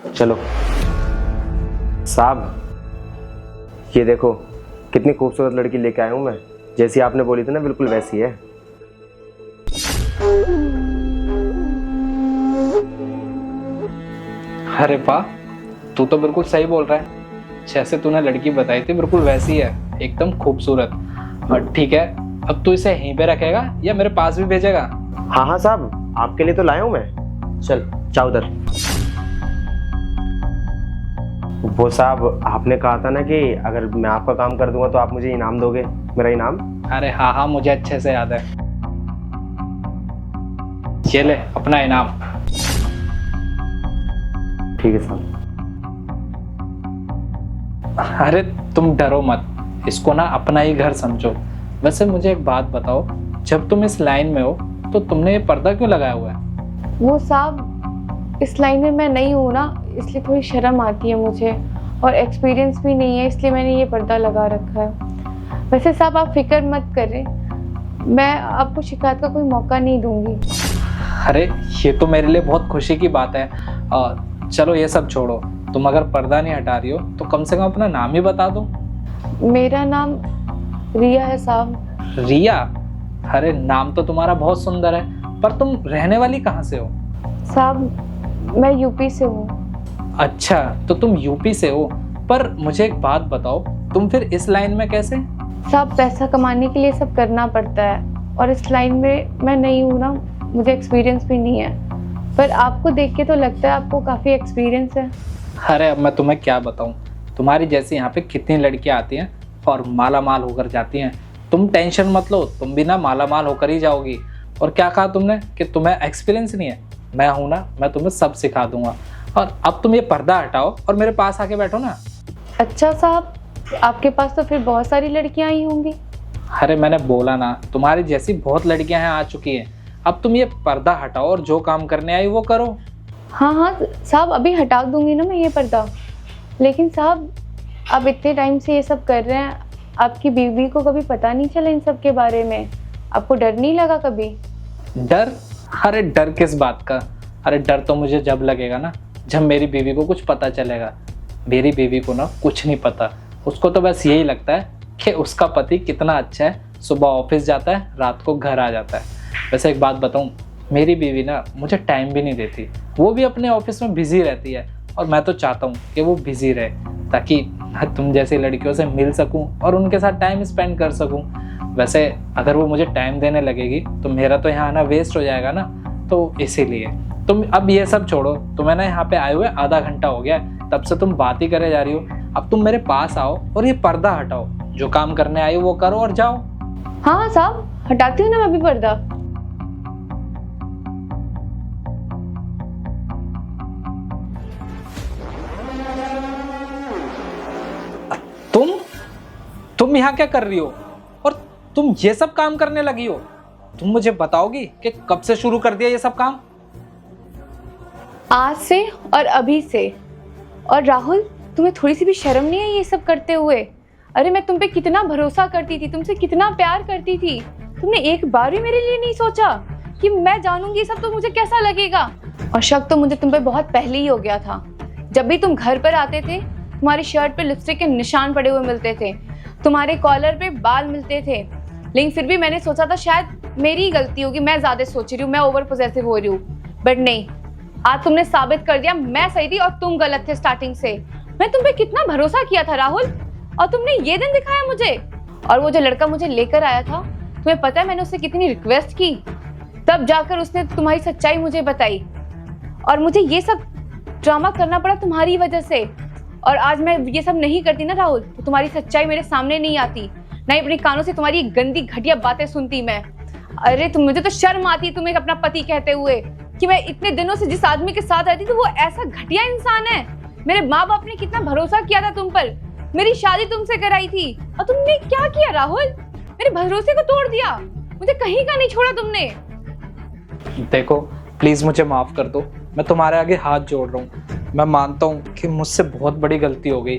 चलो साहब, ये देखो कितनी खूबसूरत लड़की लेके आया हूँ मैं। जैसी आपने बोली थी ना, बिल्कुल वैसी है। अरे वाह, तू तो बिल्कुल सही बोल रहा है। जैसे तूने लड़की बताई थी बिल्कुल वैसी है, एकदम खूबसूरत। और ठीक है, अब तू इसे यहीं पे रखेगा या मेरे पास भी भेजेगा? हाँ हाँ साहब, आपके लिए तो लाया हूँ मैं। चल जाओ उधर। वो साहब, आपने कहा था ना कि अगर मैं आपका काम कर दूंगा तो आप मुझे इनाम दोगे, मेरा इनाम। अरे हाँ हाँ, मुझे अच्छे से याद है। ये ले अपना इनाम। ठीक है साहब। अरे तुम डरो मत, इसको ना अपना ही घर समझो। वैसे मुझे एक बात बताओ, जब तुम इस लाइन में हो तो तुमने ये पर्दा क्यों लगाया हुआ है? वो साहब, इस लाइन में मैं नहीं हूँ ना, इसलिए थोड़ी शर्म आती है मुझे, और एक्सपीरियंस भी नहीं है, इसलिए मैंने ये पर्दा लगा रखा है। वैसे साहब आप फिक्र मत करें, मैं आपको शिकायत का कोई मौका नहीं दूंगी। अरे ये तो मेरे लिए बहुत खुशी की बात है। चलो ये सब छोड़ो, तुम अगर पर्दा नहीं हटा रही हो तो कम से कम अपना नाम ही बता दो। मेरा नाम रिया है साहब। रिया? अरे नाम तो तुम्हारा बहुत सुंदर है, पर तुम रहने वाली कहाँ से हो? साहब मैं यूपी से हूँ। अच्छा, तो तुम यूपी से हो। पर मुझे एक बात बताओ, तुम फिर इस लाइन में कैसे? साहब पैसा कमाने के लिए सब करना पड़ता है, और इस लाइन में मैं नहीं हूँ ना, मुझे एक्सपीरियंस भी नहीं है। पर आपको देख के तो लगता है आपको काफ़ी एक्सपीरियंस है। अरे अब मैं तुम्हें क्या बताऊं, तुम्हारी जैसी यहाँ पे कितनी लड़कियां आती हैं और माला माल होकर जाती हैं। तुम टेंशन मत लो, तुम भी ना माला माल होकर ही जाओगी। और क्या कहा तुमने कि तुम्हें एक्सपीरियंस नहीं है? मैं हूं ना, मैं तुम्हें सब सिखा दूंगा। और अब तुम ये पर्दा हटाओ और मेरे पास आके बैठो ना। अच्छा साहब, आपके पास तो फिर बहुत सारी लड़कियां आई होंगी। अरे मैंने बोला ना, तुम्हारी जैसी बहुत लड़कियां हैं आ चुकी हैं। अब तुम ये पर्दा हटाओ और जो काम करने आई वो करो। हाँ हाँ साहब, अभी हटा दूंगी ना मैं ये पर्दा। लेकिन साहब आप इतने टाइम से ये सब कर रहे हैं, आपकी बीवी को कभी पता नहीं चला इन सब के बारे में? आपको डर नहीं लगा कभी? डर? अरे डर किस बात का? अरे डर तो मुझे जब लगेगा ना, जब मेरी बीवी को कुछ पता चलेगा। मेरी बीवी को ना कुछ नहीं पता, उसको तो बस यही लगता है कि उसका पति कितना अच्छा है, सुबह ऑफिस जाता है, रात को घर आ जाता है। वैसे एक बात बताऊं, मेरी बीवी ना मुझे टाइम भी नहीं देती। वो भी अपने ऑफिस में बिजी रहती है, और मैं तो चाहता हूँ कि वो बिजी रहे, ताकि मैं तुम जैसी लड़कियों से मिल सकूं और उनके साथ टाइम स्पेंड कर सकूं। वैसे अगर वो मुझे टाइम देने लगेगी तो मेरा तो यहाँ आना वेस्ट हो जाएगा ना, तो इसीलिए तुम अब ये सब छोड़ो। तुम्हें ना यहाँ पे आए हुए आधा घंटा हो गया है, तब से तुम बात ही करे जा रही हो। अब तुम मेरे पास आओ और ये पर्दा हटाओ, जो काम करने आई हो वो करो और जाओ। हाँ हाँ साहब, हटाती हूँ ना मैं अभी पर्दा। तुम यहाँ क्या कर रही हो और तुम ये सब काम करने लगी हो? तुम मुझे बताओगी कि कब से शुरू कर दिया ये सब काम? आज से और अभी से। और राहुल, तुम्हें थोड़ी सी भी शर्म नहीं है ये सब करते हुए? अरे मैं तुम पे कितना भरोसा करती थी, तुमसे कितना प्यार करती थी। तुमने एक बार भी मेरे लिए नहीं सोचा कि मैं जानूंगी ये सब तो मुझे कैसा लगेगा? और शक तो मुझे तुम पे बहुत पहले ही हो गया था। जब भी तुम घर पर आते थे, तुम्हारी शर्ट पे लिपस्टिक के निशान पड़े हुए मिलते थे, तुम्हारे कॉलर पे बाल मिलते थे। लेकिन फिर भी मैंने सोचा था शायद मेरी ही गलती होगी, मैं ज्यादा सोच रही हूँ, मैं ओवर पोजेसिव हो रही हूँ। बट नहीं, आज तुमने साबित कर दिया मैं सही थी और तुम गलत थे स्टार्टिंग से। मैं तुम पे कितना भरोसा किया था राहुल, और तुमने ये दिन दिखाया मुझे। और वो जो लड़का मुझे लेकर आया था, तुम्हें पता है मैंने उससे कितनी रिक्वेस्ट की, तब जाकर उसने तुम्हारी सच्चाई मुझे बताई। और मुझे ये सब ड्रामा करना पड़ा तुम्हारी वजह से। और आज मैं ये सब नहीं करती ना राहुल, तो तुम्हारी सच्चाई मेरे सामने नहीं आती, ना ही अपने कानों से तुम्हारी गंदी घटिया बातें सुनती मैं। अरे मुझे तो शर्म आती है तुम्हें अपना पति कहते हुए, कि मैं इतने दिनों से जिस आदमी के साथ रहती थी वो ऐसा घटिया इंसान है। मेरे माँ बाप ने कितना भरोसा किया था तुम पर, मेरी शादी तुमसे कराई थी, और तुमने क्या किया राहुल? मेरे भरोसे को तोड़ दिया, मुझे कहीं का नहीं छोड़ा तुमने। देखो प्लीज मुझे माफ कर दो, मैं तुम्हारे आगे हाथ जोड़ रहा हूँ। मैं मानता हूँ कि मुझसे बहुत बड़ी गलती हो गई।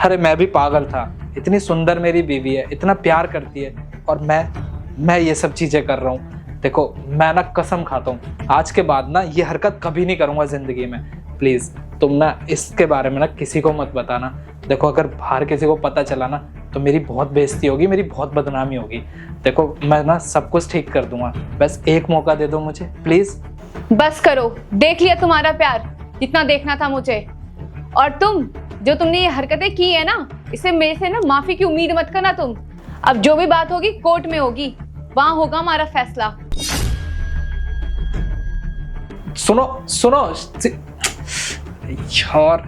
अरे मैं भी पागल था, इतनी सुंदर मेरी बीवी है, इतना प्यार करती है, और मैं ये सब चीजें कर रहा हूँ। देखो मैं ना कसम खाता हूँ, आज के बाद ना ये हरकत कभी नहीं करूँगा जिंदगी में। प्लीज तुम ना इसके बारे में ना किसी को मत बताना। देखो अगर बाहर किसी को पता चला ना तो मेरी बहुत बेइज्जती होगी, मेरी बहुत बदनामी होगी। देखो मैं ना सब कुछ ठीक कर दूंगा, बस एक मौका दे दो मुझे प्लीज। बस करो, देख लिया तुम्हारा प्यार जितना देखना था मुझे। और तुमने ये हरकतें की है ना, इससे मेरे से ना माफी की उम्मीद मत करना तुम। अब जो भी बात होगी कोर्ट में होगी, वहां होगा हमारा फैसला। सुनो यार,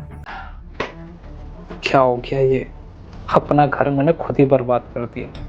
क्या हो गया ये, अपना घर मैंने खुद ही बर्बाद कर दिया।